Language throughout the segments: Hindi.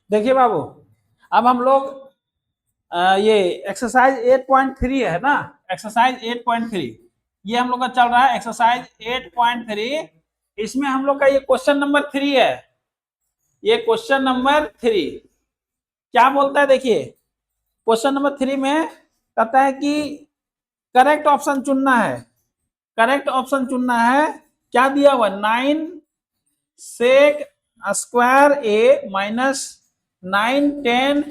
देखिए बाबू, अब हम लोग ये एक्सरसाइज 8.3 है ना, एक्सरसाइज 8.3 ये हम लोग का चल रहा है, एक्सरसाइज 8.3। इसमें हम लोग का ये क्वेश्चन नंबर 3 है। ये क्वेश्चन नंबर 3 क्या बोलता है, देखिए क्वेश्चन नंबर 3 में कहता है कि करेक्ट ऑप्शन चुनना है। करेक्ट ऑप्शन चुनना है, क्या दिया हुआ, 9 सेक square A minus 9 10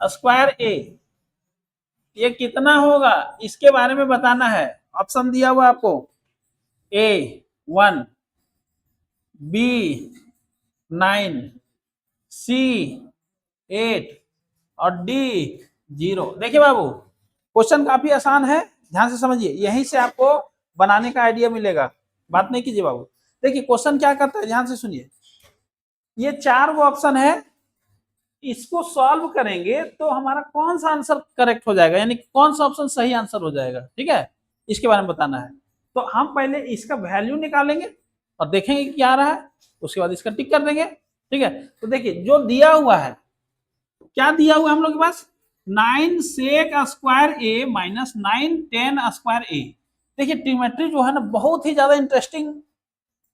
square A, ये कितना होगा इसके बारे में बताना है। ऑप्शन दिया हुआ आपको, ए 1, बी 9, सी 8 और डी 0। देखिए बाबू, क्वेश्चन काफी आसान है, ध्यान से समझिए, यहीं से आपको बनाने का आइडिया मिलेगा। बात नहीं कीजिए बाबू। देखिए क्वेश्चन क्या करता है, ध्यान से सुनिए। ये 4 वो ऑप्शन है, इसको सॉल्व करेंगे तो हमारा कौन सा आंसर करेक्ट हो जाएगा, यानी कौन सा ऑप्शन सही आंसर हो जाएगा, ठीक है, इसके बारे में बताना है। तो हम पहले इसका वैल्यू निकालेंगे और देखेंगे क्या आ रहा है, उसके बाद इसका टिक कर देंगे, ठीक है। तो देखिए जो दिया हुआ है, क्या दिया हुआ है हम लोग के पास, 9 सेक square A minus 9 10 square A. देखिए ट्रिग्नोमेट्री जो है ना बहुत ही ज्यादा इंटरेस्टिंग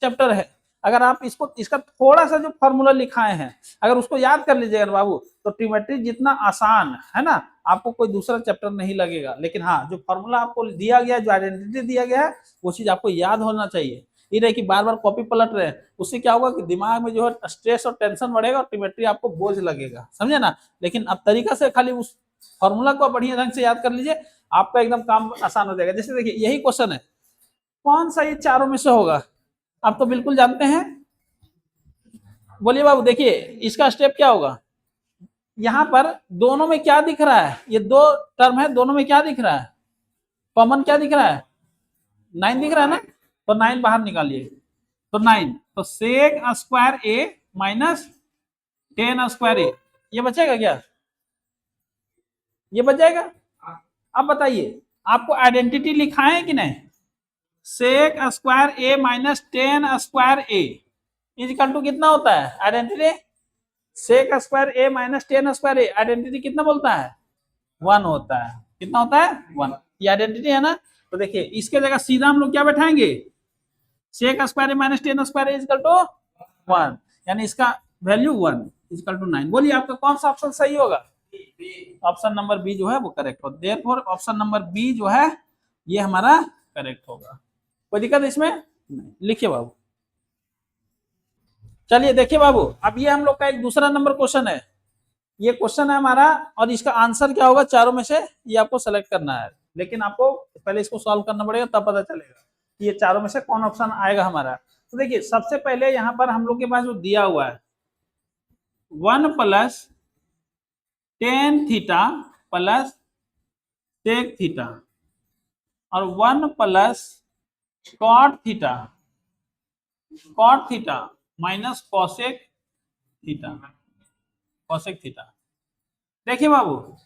चैप्टर है। अगर आप इसको, इसका थोड़ा सा जो फॉर्मूला लिखाए हैं, अगर उसको याद कर लीजिएगा बाबू, तो ट्रिग्नोमेट्री जितना आसान है ना, आपको कोई दूसरा चैप्टर नहीं लगेगा। लेकिन हाँ, जो फॉर्मूला आपको दिया गया है, जो आइडेंटिटी दिया गया है, वो चीज आपको याद होना चाहिए। ये नहीं कि बार बार कॉपी पलट रहे हैं, उससे क्या होगा कि दिमाग में जो है स्ट्रेस और टेंशन बढ़ेगा और ट्रिग्नोमेट्री आपको बोझ लगेगा, समझे ना। लेकिन अब तरीका से खाली उस फॉर्मूला को बढ़िया ढंग से याद कर लीजिए, आपका एकदम काम आसान हो जाएगा। जैसे देखिए यही क्वेश्चन है, कौन सा ये चारों में से होगा, आप तो बिल्कुल जानते हैं। बोलिए बाबू, देखिए इसका स्टेप क्या होगा। यहां पर दोनों में क्या दिख रहा है, ये दो टर्म है, दोनों में क्या दिख रहा है, कॉमन क्या दिख रहा है, 9 दिख रहा है ना, तो 9 बाहर निकालिए। तो 9, तो sec square A minus 10 square A, ये बचेगा क्या, ये बच जाएगा। अब बताइए, आपको आइडेंटिटी लिखाए कि नहीं, sec square A minus 10 square A is equal to कितना होता है identity, sec square A minus 10 square a, identity कितना बोलता है, 1 होता है। कितना होता है, 1। ये आइडेंटिटी है ना। तो देखिए इसके जगह सीधा हम लोग क्या बैठाएंगे, sec square A minus 10 square A is equal to 1, यानी इसका वैल्यू 1 इजिकल टू 9। बोलिए आपका कौन सा ऑप्शन सही होगा, ऑप्शन नंबर बी जो है वो करेक्ट होगा। देयरफॉर ऑप्शन नंबर बी जो है ये हमारा करेक्ट होगा। कोई दिक्कत इसमें नहीं, लिखिए बाबू। चलिए देखिए बाबू, अब ये हम लोग का एक दूसरा नंबर क्वेश्चन है। ये क्वेश्चन है हमारा और इसका आंसर क्या होगा, चारों में से ये आपको सेलेक्ट करना है। लेकिन आपको पहले इसको सॉल्व करना पड़ेगा, तब पता चलेगा कि ये चारों में से कौन ऑप्शन आएगा हमारा। तो देखिए सबसे पहले यहाँ पर हम लोग के पास जो दिया हुआ है 1 plus tan theta plus sec theta और 1 plus cot theta minus cosec theta, cosec theta. देखिए बाबू,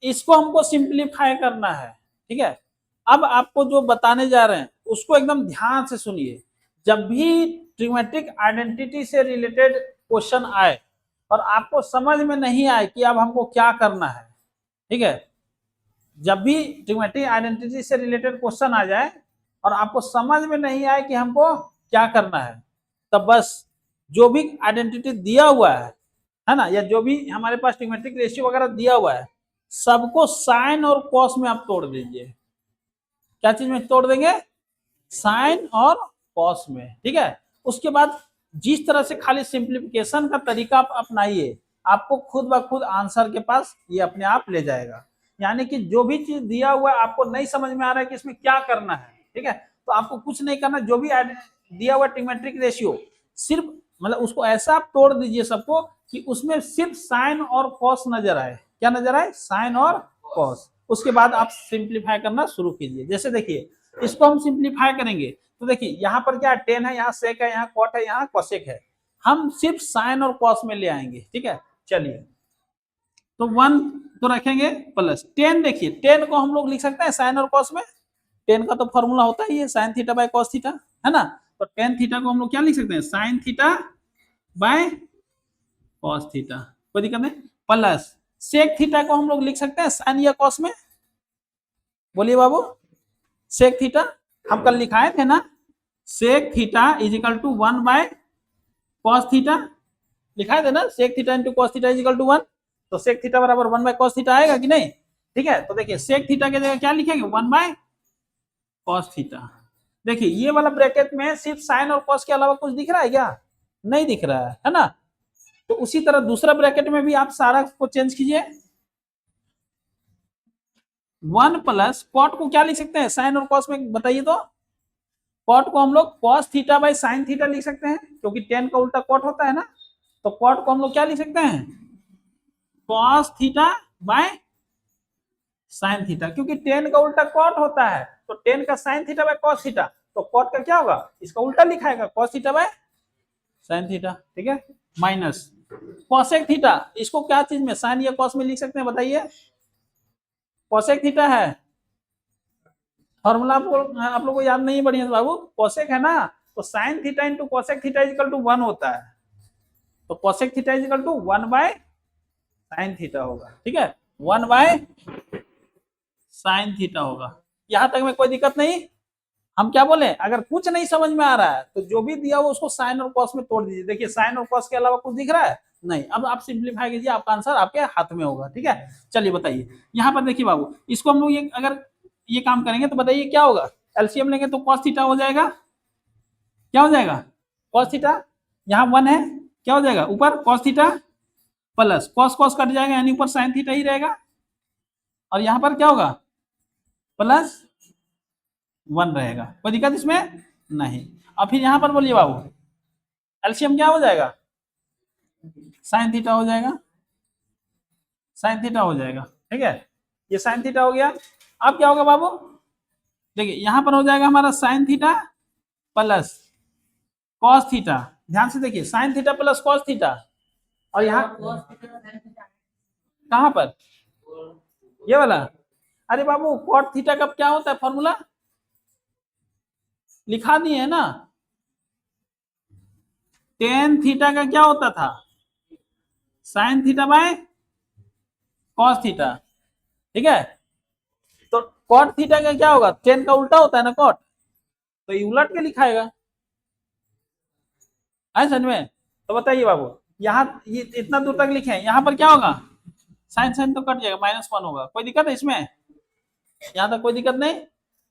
इसको हमको सिंप्लीफाई करना है, ठीक है। अब आपको जो बताने जा रहे हैं उसको एकदम ध्यान से सुनिए। जब भी ट्रिग्नोमेट्रिक आइडेंटिटी से रिलेटेड क्वेश्चन आए और आपको समझ में नहीं आए कि अब हमको क्या करना है, ठीक है, जब भी ट्रिग्नोमेट्रिक आइडेंटिटी से रिलेटेड क्वेश्चन आ जाए और आपको समझ में नहीं आए कि हमको क्या करना है, तब बस जो भी आइडेंटिटी दिया हुआ है ना, या जो भी हमारे पास ट्रिग्नोमेट्रिक रेशियो वगैरह दिया हुआ है, सबको साइन और कॉस में आप तोड़ दीजिए। क्या चीज में तोड़ देंगे, साइन और कॉस में, ठीक है। उसके बाद जिस तरह से खाली सिंप्लीफिकेशन का तरीका आप अपनाइए, आपको खुद ब खुद आंसर के पास ये अपने आप ले जाएगा। यानी कि जो भी चीज दिया हुआ है आपको नहीं समझ में आ रहा है कि इसमें क्या करना है, ठीक है, तो आपको कुछ नहीं करना, जो भी दिया हुआ ट्रिग्नोमेट्रिक रेशियो सिर्फ मतलब उसको ऐसा आप तोड़ दीजिए सबको कि उसमें सिर्फ साइन और कॉस नजर आए। क्या नजर आए, साइन और कॉस। उसके बाद आप सिंप्लीफाई करना शुरू कीजिए। जैसे देखिए इसको हम सिंप्लीफाई करेंगे तो देखिए यहाँ पर क्या 10 है, यहाँ सेक है, यहाँ कॉट है, यहाँ कॉसेक है, हम सिर्फ साइन और कॉस में ले आएंगे, ठीक है। चलिए तो 1 तो रखेंगे प्लस 10, देखिए 10 को हम लोग लिख सकते हैं साइन और कॉस में, 10 का तो फॉर्मूला होता ही है sine theta by cos theta, है ना। तो टेन थीटा को हम लोग क्या लिख सकते हैं, sign theta by cos theta, कोई दिक्कत नहीं, प्लस सेक थीटा को हम लोग लिख सकते हैं साइन या कॉस में, बोलिए बाबू। सेक थीटा हम कल लिखाए थे ना, sec theta is equal to 1 by cos theta, लिखाए थे ना, sec theta into cos theta is equal to 1, तो सेक थीटा बराबर 1 बाय कॉस थीटा आएगा कि नहीं। ठीक है, तो देखिए सेक थीटा की जगह क्या लिखेंगे, 1 बाय कॉस थीटा। देखिए ये वाला ब्रैकेट में सिर्फ साइन और कॉस के अलावा कुछ दिख रहा है क्या, नहीं दिख रहा है ना। तो उसी तरह दूसरा ब्रैकेट में भी आप सारा को चेंज कीजिए, 1 प्लस कॉट को क्या लिख सकते हैं साइन और कॉस में, बताइए तो। कॉट को हम लोग cos theta by sine theta लिख सकते हैं, क्योंकि टेन का उल्टा कॉट होता है ना, तो कॉट को हम लोग क्या लिख सकते हैं, cos theta by sine theta, क्योंकि टेन का उल्टा कॉट होता है, तो टेन का sine theta by cos theta, तो कॉट का क्या होगा, इसका उल्टा लिखाएगा cos theta by sine theta. ठीक है, माइनस कॉसेक थीटा, इसको क्या चीज में, साइन या कॉस में लिख सकते हैं, बताइए। कॉसेक थीटा है, फॉर्मूला आप लोग को याद नहीं है बढ़िया से बाबू, कॉसेक है ना, तो sine theta into cosec theta is equal to 1 होता है, तो cosec theta is equal to 1 by sine theta होगा। ठीक है, 1 बाय साइन थीटा होगा, यहां तक में कोई दिक्कत नहीं। हम क्या बोले, अगर कुछ नहीं समझ में आ रहा है तो जो भी दिया हो उसको साइन और कॉस में तोड़ दीजिए। देखिए साइन और कॉस के अलावा कुछ दिख रहा है नहीं, अब आप सिंप्लीफाई कीजिए, आपका आंसर आपके हाथ में होगा। ठीक है, चलिए बताइए, यहाँ पर देखिए बाबू, इसको हम लोग ये अगर ये काम करेंगे तो बताइए क्या होगा, एलसीएम लेंगे तो कॉस थीटा हो जाएगा, क्या हो जाएगा, कॉस थीटा, यहाँ 1 है, क्या हो जाएगा ऊपर cos theta plus cos cos cut जाएगा, यानी ऊपर साइन थीटा ही रहेगा, और यहाँ पर क्या होगा प्लस 1 रहेगा, कोई दिक्कत इसमें नहीं। अब फिर यहाँ पर बोलिए बाबू, एलसीएम क्या हो जाएगा, साइन थीटा हो जाएगा, साइन थीटा हो जाएगा। ठीक है, ये साइन थीटा हो गया। अब क्या होगा बाबू, देखिए यहाँ पर हो जाएगा हमारा sign theta plus cos theta, ध्यान से देखिए sine theta plus cos theta, और यहाँ कहाँ पर, ये वाला, अरे बाबू कॉट थीटा का क्या होता है फॉर्मूला, लिखा दिए है ना, टेन थीटा का क्या होता था, sign theta by cos theta. ठीक है, तो कॉट थीटा का क्या होगा, टेन का उल्टा होता है ना कॉट, तो ये उलट के लिखाएगा, है समझ में। तो बताइए बाबू, यहाँ ये इतना दूर तक लिखे, यहाँ पर क्या होगा, साइन साइन तो कट जाएगा, -1 होगा, कोई दिक्कत है इसमें, यहाँ तक कोई दिक्कत नहीं।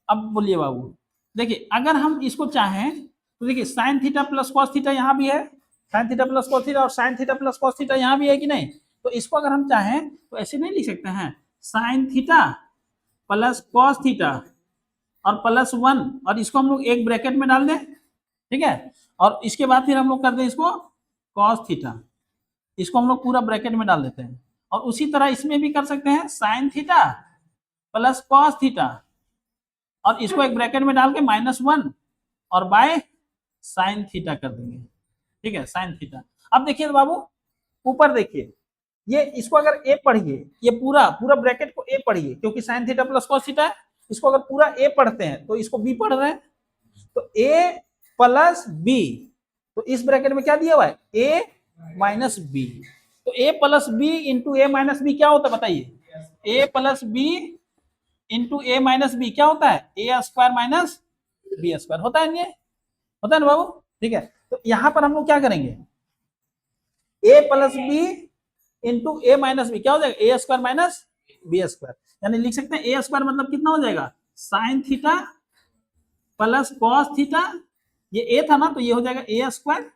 अब बोलिए बाबू, देखिए अगर हम इसको चाहें तो देखिए sine theta plus cos theta यहाँ भी है, sine theta plus cos theta, और sine theta plus cos theta यहाँ भी है कि नहीं, तो इसको अगर हम चाहें तो ऐसे नहीं लिख सकते हैं, sign theta plus cos theta और +1, और इसको हम लोग एक ब्रैकेट में डाल दें। ठीक है, और इसके बाद फिर हम लोग कर दें इसको कॉस थीटा, इसको हम लोग पूरा ब्रैकेट में डाल देते हैं, और उसी तरह इसमें भी कर सकते हैं sign theta plus cos theta, और इसको एक ब्रैकेट में डाल के -1 और बाय साइन थीटा कर देंगे। ठीक है, साइन थीटा। अब देखिए बाबू ऊपर देखिए, ये इसको अगर ए पढ़िए, ये पूरा पूरा ब्रैकेट को ए पढ़िए, क्योंकि sign theta plus cos theta है, इसको अगर पूरा ए पढ़ते हैं तो इसको बी पढ़ रहे हैं, तो ए प्लस बी, तो इस ब्रैकेट में क्या दिया हुआ है, ए माइनस बी, तो A plus B into A minus B क्या होता है बताइए, A plus B into A minus B क्या होता है, ए स्क्वायर माइनस बी स्क्वायर होता है, ये होता है ना बाबू। ठीक है, तो यहाँ पर हम लोग क्या करेंगे, ए प्लस बी इंटू ए माइनस बी क्या हो जाएगा, A square minus B square, यानी लिख सकते हैं ए स्क्वायर मतलब कितना हो जाएगा, sign theta plus cos theta, ये ए था ना तो ये हो जाएगा ए स्क्वायर,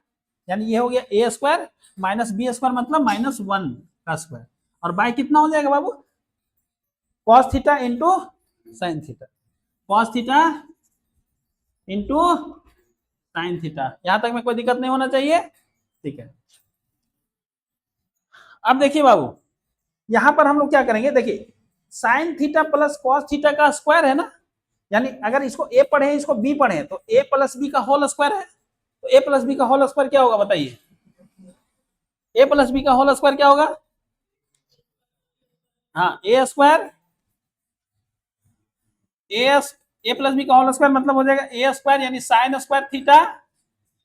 यानी ये हो गया A square minus B square मतलब -1 का स्क्वायर, और बाय कितना हो जाएगा बाबू, cos theta into sine theta, cos theta into sine theta, यहां तक में कोई दिक्कत नहीं होना चाहिए। ठीक है, अब देखिए बाबू यहां पर हम लोग क्या करेंगे, देखिए sine theta plus cos theta का स्क्वायर है ना, यानी अगर इसको ए पढ़े इसको बी पढ़े तो ए प्लस बी का होल स्क्वायर है, तो ए प्लस बी का होल स्क्वायर क्या होगा बताइए, ए प्लस बी का होल स्क्वायर क्या होगा, हाँ A square, A plus B का होल स्क्वायर मतलब हो जाएगा ए स्क्वायर, यानी sine square theta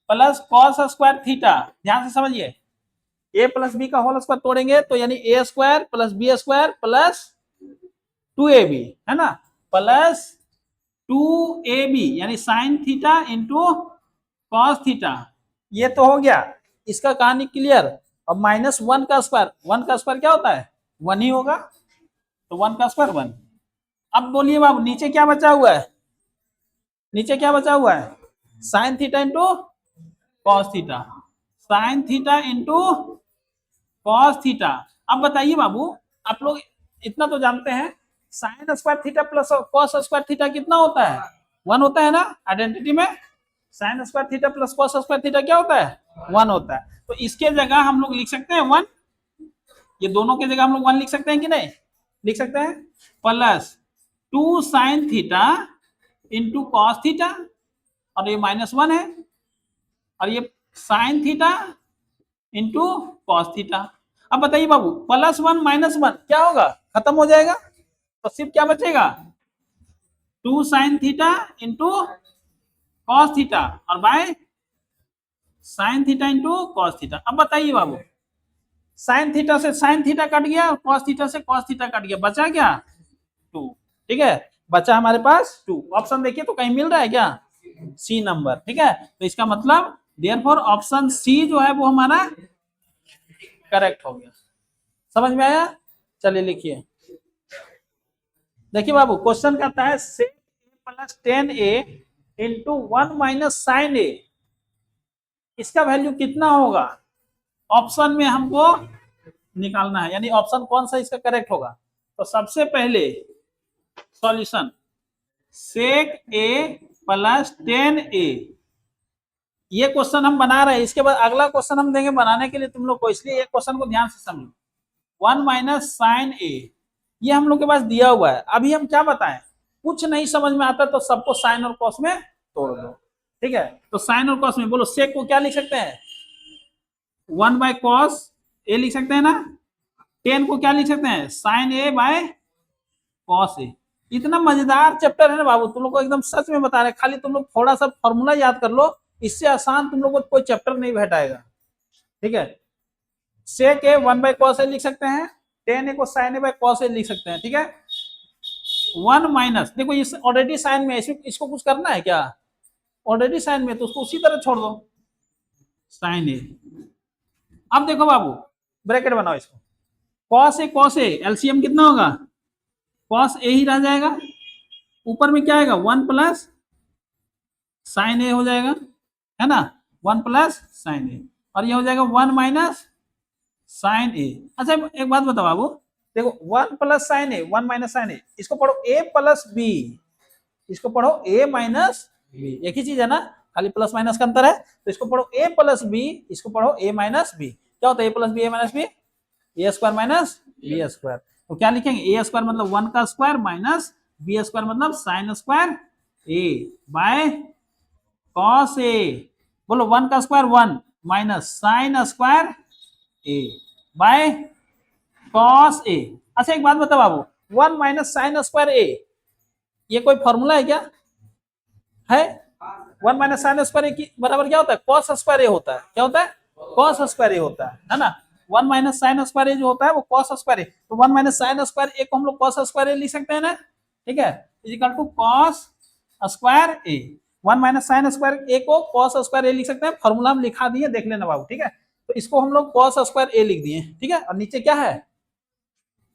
plus cos square theta, ध्यान से समझिए, ए प्लस बी का होल स्क्वायर तोड़ेंगे तो यानी A square plus B square plus 2ab है ना, प्लस 2ab यानी sign theta into cos theta. ये तो हो गया, इसका कहानी क्लियर। अब माइनस 1 का स्क्वायर, 1 का स्क्वायर क्या होता है 1 ही होगा, तो 1 का स्क्वायर 1। अब बोलिए बाबू नीचे क्या बचा हुआ है, नीचे क्या बचा हुआ है sine theta into cos theta, sign theta into cos theta. अब बताइए बाबू, आप लोग इतना तो जानते हैं sign square theta plus cos square theta कितना होता है 1 होता है ना, आइडेंटिटी में sign square theta plus cos square theta क्या होता है 1 होता है। तो इसके जगह हम लोग लिख सकते हैं 1, ये दोनों के जगह हम लोग 1 लिख सकते हैं कि नहीं, लिख सकते हैं, plus 2 sine theta into cos theta, और ये -1 है, और ये sign theta into cos theta. अब बताइए बाबू +1 -1 क्या होगा, खत्म हो जाएगा, तो सिर्फ क्या बचेगा 2 sine theta into cos theta और by sine theta into cos theta. अब बताइए बाबू साइन थीटा से साइन थीटा कट गया और कॉस थीटा से कॉस थीटा कट गया, बचा क्या 2, ठीक है, बचा हमारे पास 2। ऑप्शन देखिए तो कहीं मिल रहा है क्या, सी नंबर, ठीक है, तो इसका मतलब देयरफॉर ऑप्शन सी जो है वो हमारा करेक्ट हो गया। समझ में आया, चलिए लिखिए, देखिए बाबू क्वेश्चन कहता है sec a plus 10a into 1 minus sine A, इसका वैल्यू कितना होगा, ऑप्शन में हमको निकालना है, यानी ऑप्शन कौन सा इसका करेक्ट होगा। तो सबसे पहले solution sec a plus 10a, ये क्वेश्चन हम बना रहे हैं, इसके बाद अगला क्वेश्चन हम देंगे बनाने के लिए तुम लोग को, इसलिए ये क्वेश्चन को ध्यान से समझो। 1 माइनस साइन ए ये हम लोग के पास दिया हुआ है, अभी हम क्या बताएं, कुछ नहीं समझ में आता तो सबको साइन और कॉस में तोड़ दो, ठीक है, तो साइन और कॉस में बोलो सेक को क्या लिख सकते हैं 1 बाय कॉस ए लिख सकते हैं ना, 10 को क्या लिख सकते हैं साइन ए बाय कॉस ए। इतना मजेदार चैप्टर है ना बाबू, तुम लोग को एकदम सच में बता रहे, खाली तुम लोग थोड़ा सा फॉर्मूला याद कर लो, इससे आसान तुम लोग को कोई चैप्टर नहीं भेटाएगा, ठीक है। सेक ए 1 बाय कॉस ए लिख सकते हैं, 10 ए को साइन ए बाय कॉस ए लिख सकते हैं, ठीक है। 1 माइनस, देखो इस ऑलरेडी साइन में, इसको कुछ करना है क्या, ऑलरेडी साइन में, तो उसको उसी तरह छोड़ दो साइन ए। अब देखो बाबू ब्रैकेट बनाओ इसको, कॉस ए एलसीएम कितना होगा कॉस ए ही रह जाएगा, ऊपर में क्या आएगा 1 प्लस साइन ए हो जाएगा, है ना, 1 प्लस साइन ए, और ये हो जाएगा 1 माइनस साइन ए। अच्छा एक बात बताओ बाबू, देखो 1 प्लस साइन ए 1 माइनस साइन ए, इसको पढ़ो a प्लस बी, इसको पढ़ो a माइनस बी, एक ही चीज है ना, खाली प्लस माइनस का अंतर है, तो इसको पढ़ो a प्लस बी, इसको पढ़ो a माइनस बी। क्या होता है a plus B a minus B, A square minus B square, तो क्या लिखेंगे ए स्क्वायर मतलब 1 का स्क्वायर माइनस बी स्क्वायर मतलब sine square A by cos A, बोलो 1 का square 1 minus sine square A by cos A. अच्छा एक बात बताओ बाबू 1 माइनस साइन स्क्वायर ए, ये कोई फॉर्मूला है क्या, है 1 माइनस साइन स्क्वायर ए की बराबर क्या होता है कॉस स्क्वायर ए होता है, क्या होता है कॉस स्क्वायर ए होता है ना, 1 माइनस साइन स्क्वायर ए जो होता है वो कॉस स्क्वायर ए, तो 1 माइनस साइन स्क्वायर ए को हम लोग कॉस स्क्वायर ए लिख सकते हैं ना, ठीक है, equal to cos square A, 1 minus sine square A को कॉस स्क्वायर ए लिख सकते हैं, फॉर्मूला हम लिखा दिए देख लेना बाबू, ठीक है, तो इसको हम लोग कॉस स्क्वायर ए लिख दिए, ठीक है, और नीचे क्या है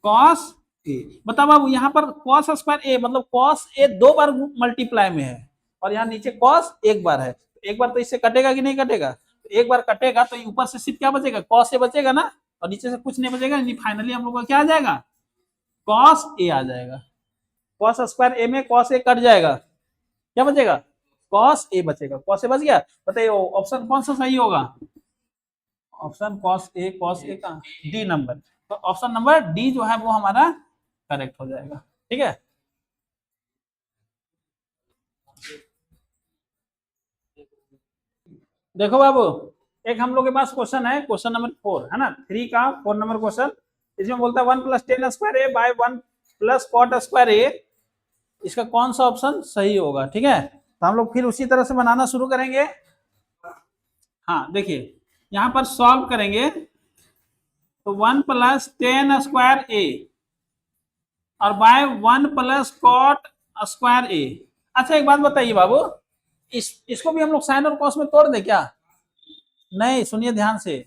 कॉस ए। बताओ बाबू यहाँ पर कॉस स्क्वायर ए मतलब कॉस ए 2 बार मल्टीप्लाई में है, और यहाँ नीचे कॉस 1 बार है, एक बार तो इससे कटेगा कि नहीं कटेगा, तो एक बार कटेगा तो ऊपर से सिर्फ क्या बचेगा कॉस ए बचेगा ना, और नीचे से कुछ नहीं बचेगा, फाइनली हम लोग का क्या आ जाएगा कॉस ए आ जाएगा, कॉस स्क्वायर ए में कॉस ए कट जाएगा, क्या बचेगा कॉस ए बचेगा, कॉस ए बच गया। बताइए ऑप्शन कौन सा सही होगा, ऑप्शन कॉस ए का डी नंबर, तो ऑप्शन नंबर डी जो है वो हमारा करेक्ट हो जाएगा, ठीक है। देखो बाबू एक हम लोग के पास क्वेश्चन है, क्वेश्चन नंबर 4 है ना, 3 का 4 नंबर क्वेश्चन, इसमें बोलता है 1 plus tan square A bye 1 plus cot square ए, इसका कौन सा ऑप्शन सही होगा, ठीक है, तो हम लोग फिर उसी तरह से बनाना शुरू करेंगे। हाँ देखिए यहाँ पर सॉल्व करेंगे, तो 1 प्लस टेन स्क्वायर ए और बाय 1 प्लस कॉट स्क्वायर ए। अच्छा एक बात बताइए बाबू, इसको भी हम लोग साइन और कॉस में तोड़ दे क्या? नहीं, सुनिए ध्यान से।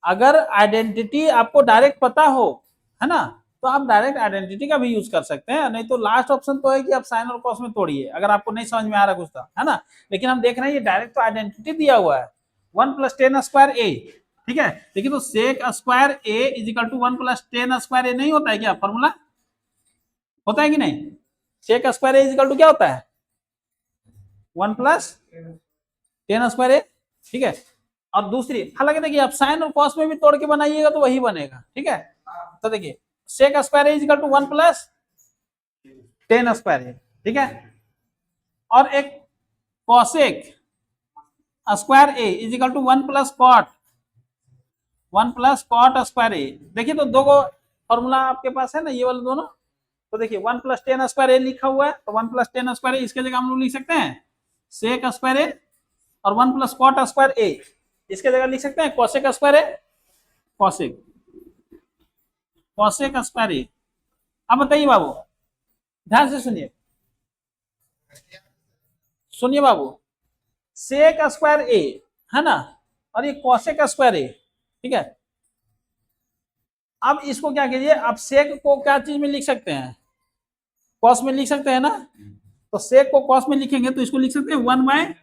अगर आइडेंटिटी आपको डायरेक्ट पता हो, है ना, तो आप डायरेक्ट आइडेंटिटी का भी यूज कर सकते हैं, नहीं तो लास्ट ऑप्शन तो है कि आप साइन और कॉस में तोड़िए, अगर आपको नहीं समझ में आ रहा कुछ था, है ना। लेकिन हम देख रहे हैं ये डायरेक्ट तो आइडेंटिटी दिया हुआ है 1 प्लस टेन स्क्वायर ए, ठीक है। देखिए तो sec square A is equal to 1 plus tan square A नहीं होता है क्या फॉर्मूला? होता है कि नहीं? Sec square A is equal to क्या होता है? 1 प्लस टेन स्क्वायर ए, ठीक है। और दूसरी, हालांकि देखिए आप साइन और कॉस में भी तोड़ के बनाइएगा तो वही बनेगा, ठीक है। तो देखिए sec square is equal to 1 plus tan square है, ठीक है। और एक cosec square A is equal to 1 plus cot, 1 plus cot square A. देखिए तो दो को फॉर्मूला आपके पास है ना, ये वाले दोनों। तो देखिए 1 प्लस टेन स्क्वायर ए लिखा हुआ है, तो 1 प्लस टेन स्क्वायर ए इसके जगह हम लोग लिख सकते हैं सेक स्क्वायर ए, और 1 प्लस कॉट स्क्वायर ए इसके जगह लिख सकते हैं cosec square A, cosec cosec square A. अब बताइए बाबू, ध्यान से सुनिए, सुनिए बाबू, सेक स्क्वायर ए है ना, और ये कॉसेक स्क्वायर ए, ठीक है। अब इसको क्या कीजिए, आप सेक को क्या चीज में लिख सकते हैं? कॉस में लिख सकते हैं ना। तो सेक को कॉस में लिखेंगे तो इसको लिख सकते हैं 1 बाय,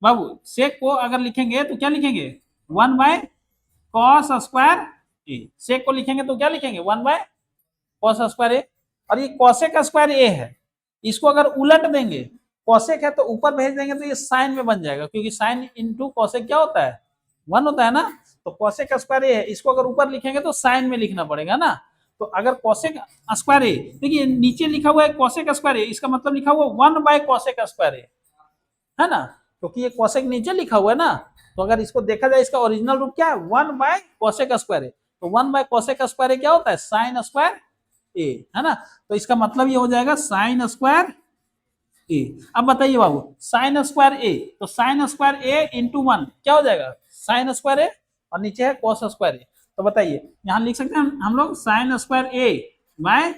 बाबू सेक को अगर लिखेंगे तो क्या लिखेंगे? 1 बाय कॉस स्क्वायर ए। सेक को लिखेंगे तो क्या लिखेंगे? 1 बाय कॉस स्क्वायर ए। और ये कॉसेक स्क्वायर ए है, इसको अगर उलट देंगे, कॉसेक है तो ऊपर भेज देंगे तो ये साइन में बन जाएगा, क्योंकि साइन इंटू कॉसेक क्या होता है? 1 होता है ना। तो कॉसेक स्क्वायर ए है, इसको अगर ऊपर लिखेंगे तो साइन में लिखना पड़ेगा ना। तो अगर कॉसेक स्क्वायर ए, देखिए नीचे लिखा हुआ है कॉसेक स्क्वायर ए, इसका मतलब लिखा हुआ 1 बाय कॉसेक स्क्वायर ए, है ना, क्योंकि ये कॉसेक नीचे लिखा हुआ है ना। तो अगर इसको देखा जाए इसका ओरिजिनल रूप क्या है? 1 बाय कॉसेक स्क्वायर ए। तो 1 बाय कॉसेक स्क्वायर ए क्या होता है? साइन स्क्वायर ए, है ना। तो इसका मतलब ये हो जाएगा साइन स्क्वायर ए। अब बताइए बाबू, साइन स्क्वायर ए, तो साइन स्क्वायर ए इंटू 1 क्या हो जाएगा? साइन स्क्वायर ए, और नीचे है कॉस स्क्वायर ए। तो बताइए यहां लिख सकते हैं हम लोग sine square A by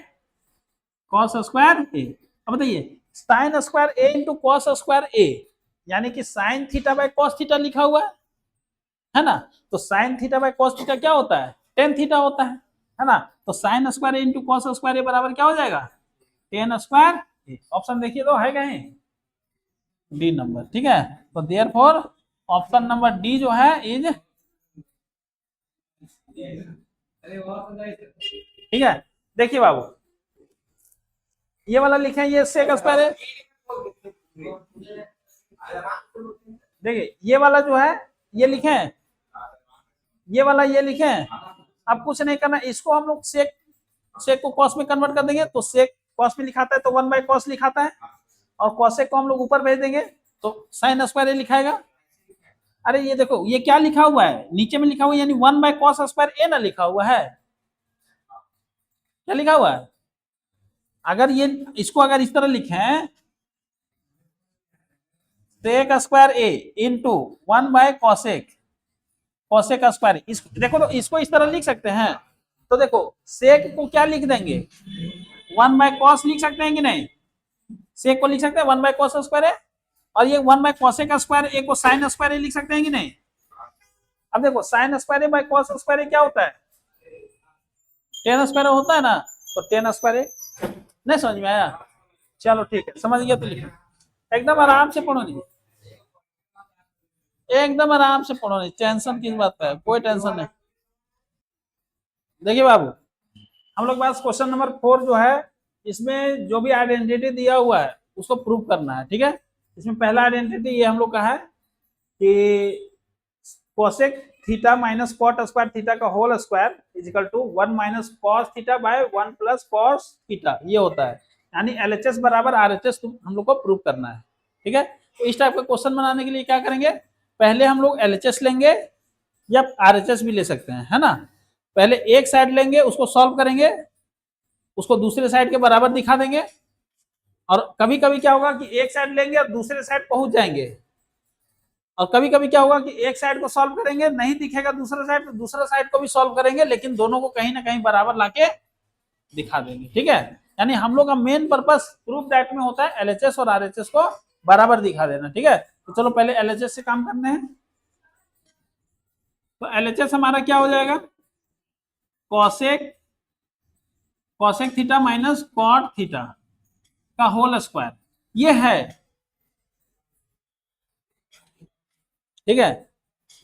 cos square A. अब बताइए sine square A into cos square A, यानी कि sine theta by cos theta लिखा हुआ है ना। तो sine theta by cos theta क्या होता है? टेन थीटा होता है ना। तो sine square into cos square A बराबर क्या हो जाएगा? टेन स्क्वायर ए। ऑप्शन देखिए तो है कहीं डी नंबर, ठीक है। तो देयरफॉर ऑप्शन नंबर डी जो है इज, ठीक है। देखिए बाबू ये वाला लिखे, ये सेक स्क्वायर है, देखिए ये वाला जो है ये लिखे, ये वाला ये लिखे। अब कुछ नहीं करना, इसको हम लोग सेक, सेक को कॉस में कन्वर्ट कर देंगे, तो सेक कॉस में लिखाता है तो 1 बाय कॉस लिखाता है, और कॉसेक को हम लोग ऊपर भेज देंगे तो साइन स्क्वायर ए लिखाएगा। अरे ये देखो ये क्या लिखा हुआ है नीचे में लिखा हुआ है, यानी 1 बाय कॉस स्क्वायर ए ना लिखा हुआ है, क्या लिखा हुआ है? अगर ये इसको अगर इस तरह लिखें sec square A into 1 by cosec, cosec square, इस देखो तो इसको इस तरह लिख सकते हैं। तो देखो सेक को क्या लिख देंगे? 1 बाय कॉस लिख सकते हैं कि नहीं? सेक को लिख सकते हैं 1 बाय कॉस स्क्वायर ए, और ये 1 बाय कॉसेक स्क्वायर ए को साइन स्क्वायर ए लिख सकते हैं कि नहीं? अब देखो sine square A by cos square A क्या होता है? टेन स्क्वायर होता है ना। तो टेन स्क्वायर ए, नहीं समझ में आया? चलो ठीक है, समझ गया तो लिखो, एकदम आराम से पढ़ो, नहीं एकदम आराम से पढ़ो, नहीं टेंशन किस बात का है, कोई टेंशन नहीं। देखिए बाबू हम लोग पास क्वेश्चन नंबर 4 जो है, इसमें जो भी आइडेंटिटी दिया हुआ है उसको प्रूव करना है, ठीक है। इसमें पहला आइडेंटिटी ये हम लोग का है कि cosec theta minus cot square theta का whole square is equal to 1 minus cos theta by 1 plus cos theta, ये होता है। यानी एलएचएस बराबर आरएचएस हम लोग को प्रूव करना है, ठीक है। तो इस टाइप का क्वेश्चन बनाने के लिए क्या करेंगे, पहले हम लोग एलएचएस लेंगे या आरएचएस भी ले सकते हैं, है ना। पहले एक साइड लेंगे उसको सॉल्व करेंगे, उसको दूसरे साइड के बराबर दिखा देंगे, और कभी कभी क्या होगा कि एक साइड लेंगे और दूसरे साइड पहुंच जाएंगे, और कभी कभी क्या होगा कि एक साइड को सॉल्व करेंगे नहीं दिखेगा दूसरा साइड, तो दूसरा साइड को भी सॉल्व करेंगे, लेकिन दोनों को कहीं ना कहीं बराबर लाके दिखा देंगे। ठीक है, यानी हम लोग का मेन पर्पस प्रूफ दैट में होता है एलएचएस और आरएचएस को बराबर दिखा देना। ठीक है, तो चलो पहले एलएचएस से काम करने हैं। तो एलएचएस हमारा क्या हो जाएगा, cosec cosec theta minus cot theta का होल स्क्वायर, ये है। ठीक है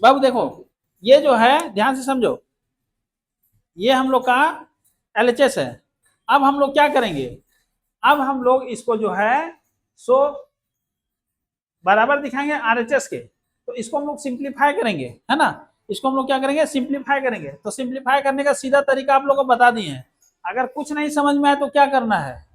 बाबू, देखो ये जो है ध्यान से समझो, ये हम लोग का एलएचएस है। अब हम लोग क्या करेंगे, अब हम लोग इसको जो है सो बराबर दिखाएंगे आरएचएस के, तो इसको हम लोग सिंप्लीफाई करेंगे, है ना। इसको हम लोग क्या करेंगे, सिंप्लीफाई करेंगे। तो सिंप्लीफाई करने का सीधा तरीका आप लोगों को बता दिए हैं। अगर कुछ नहीं समझ में आए तो क्या करना है,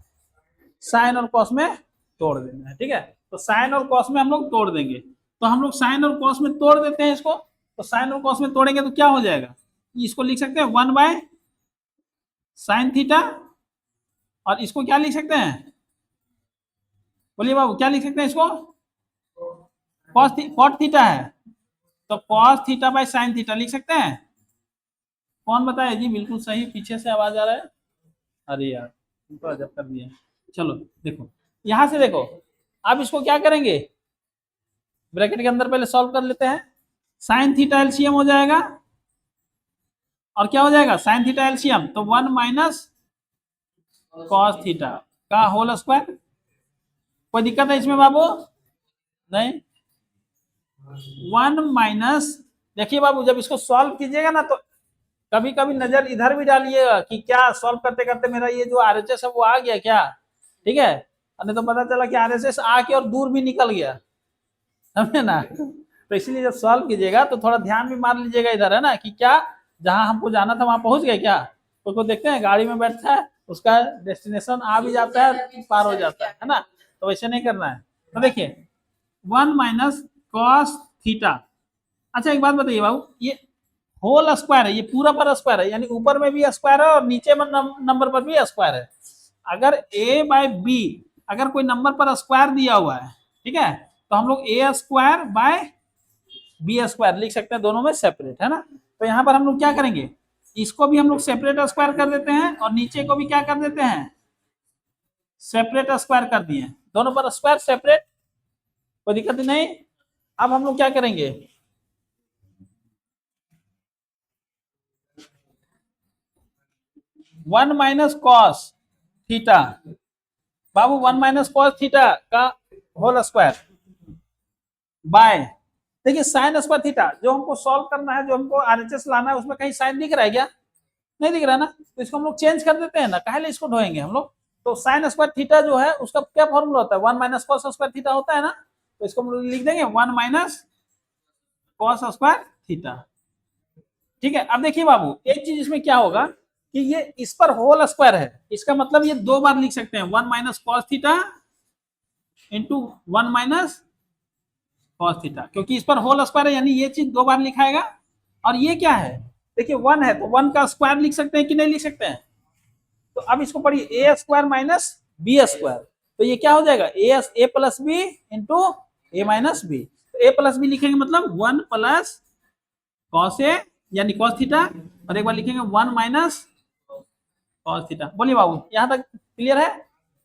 साइन और कॉस में तोड़ देना है। ठीक है, तो साइन और कॉस में हम लोग तोड़ देंगे। तो हम लोग साइन और कॉस में तोड़ देते हैं इसको। तो साइन और कॉस में तोड़ेंगे तो क्या हो जाएगा, इसको लिख सकते हैं 1/sin थीटा, और इसको क्या लिख सकते हैं, बोलिए बाबू क्या लिख सकते हैं इसको, कॉट थीटा है तो cos theta by sine theta लिख सकते हैं। कौन बताए जी, बिल्कुल सही, पीछे से आवाज आ रहा है। अरे यार तो अजब कर दिया। चलो देखो यहां से देखो, अब इसको क्या करेंगे, ब्रैकेट के अंदर पहले सॉल्व कर लेते हैं। साइन थीटा एलसीएम हो जाएगा, और क्या हो जाएगा साइन थीटा एलसीएम, तो 1 माइनस कॉस थीटा का होल स्क्वायर। कोई दिक्कत है इसमें बाबू, नहीं। 1 माइनस, देखिए बाबू जब इसको सॉल्व कीजिएगा ना, तो कभी कभी नजर इधर भी डालिएगा कि क्या सॉल्व करते करते मेरा ये जो आरएचएस है वो आ गया क्या। ठीक है, नहीं तो पता चला कि आरएचएस आके और दूर भी निकल गया, समझे ना। तो इसलिए जब सॉल्व कीजिएगा तो थोड़ा ध्यान भी मार लीजिएगा इधर, है ना, कि क्या जहां हमको जाना था वहां पहुंच गए क्या। को देखते हैं गाड़ी में बैठता है, उसका डेस्टिनेशन आ भी जाता है पार हो जाता है ना, तो वैसे नहीं करना है। तो देखिए 1 माइनस कॉस थीटा। अच्छा एक बात बताइए बाबू, ये होल स्क्वायर है, ये पूरा पर स्क्वायर है, यानी ऊपर में भी स्क्वायर है और नीचे में नंबर पर भी स्क्वायर है। अगर a बाय बी, अगर कोई नंबर पर स्क्वायर दिया हुआ है, ठीक है, तो हम लोग ए स्क्वायर बाय बी स्क्वायर लिख सकते हैं, दोनों में सेपरेट, है ना। तो यहाँ पर हम लोग क्या करेंगे, इसको भी हम लोग सेपरेट स्क्वायर कर देते हैं और नीचे को भी क्या कर देते हैं, सेपरेट स्क्वायर कर दिए, दोनों पर स्क्वायर सेपरेट, कोई दिक्कत नहीं। अब हम लोग क्या करेंगे, वन माइनस कॉस थीटा, बाबू 1 माइनस कॉस थीटा का होल स्क्वायर बाय, देखिए साइन स्क्वायर थीटा जो हमको सॉल्व करना है, जो हमको आरएचएस लाना है, उसमें कहीं साइन दिख रहा है क्या, नहीं दिख रहा है ना, तो इसको हम लोग चेंज कर देते हैं ना, काहे इसको ढोएंगे हम लोग। तो साइन स्क्वायर थीटा जो है उसका क्या फॉर्मूला होता है, 1 माइनस कॉस स्क्वायर थीटा होता है ना, तो इसको हम लोग लिख देंगे 1 माइनस कॉस स्क्वायर थीटा। ठीक है, अब देखिए बाबू एक चीज इसमें क्या होगा कि ये इस पर होल स्क्वायर है, इसका मतलब ये दो बार लिख सकते हैं, 1 minus cos theta into 1 minus cos theta, क्योंकि इस पर होल स्क्वायर है, यानी ये चीज दो बार लिखाएगा। और ये क्या है, देखिए 1 है तो 1 का स्क्वायर लिख सकते हैं कि नहीं लिख सकते हैं। तो अब इसको पढ़िए ए स्क्वायर माइनस बी स्क्वायर, तो ये क्या हो जाएगा ए प्लस बी इंटू ए माइनस बी। तो ए प्लस बी लिखेंगे मतलब 1 प्लस कॉस ए यानी कॉस थीटा, और एक बार लिखेंगे 1 माइनस कॉस थीटा। बोलिए बाबू यहाँ तक क्लियर है,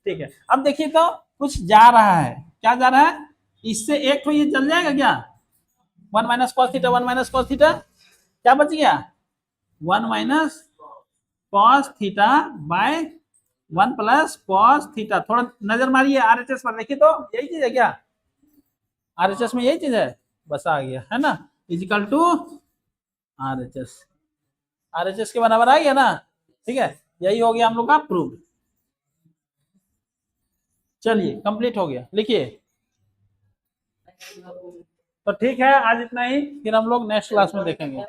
ठीक है। अब देखिए तो कुछ जा रहा है, क्या जा रहा है, इससे एक तो ये चल जाएगा क्या, 1 minus cos theta 1 minus cos theta, क्या बच गया 1 minus cos theta by 1 plus cos theta. थोड़ा नजर मारिए आरएचएस पर, देखिए तो यही चीज है क्या, आरएचएस में यही चीज है, बस आ गया है ना, इजिकल टू आरएचएस, आरएचएस के बराबर आ गया ना। ठीक है, यही हो गया हम लोग का प्रूफ। चलिए कंप्लीट हो गया, लिखिए। तो ठीक है आज इतना ही, फिर हम लोग नेक्स्ट क्लास में देखेंगे।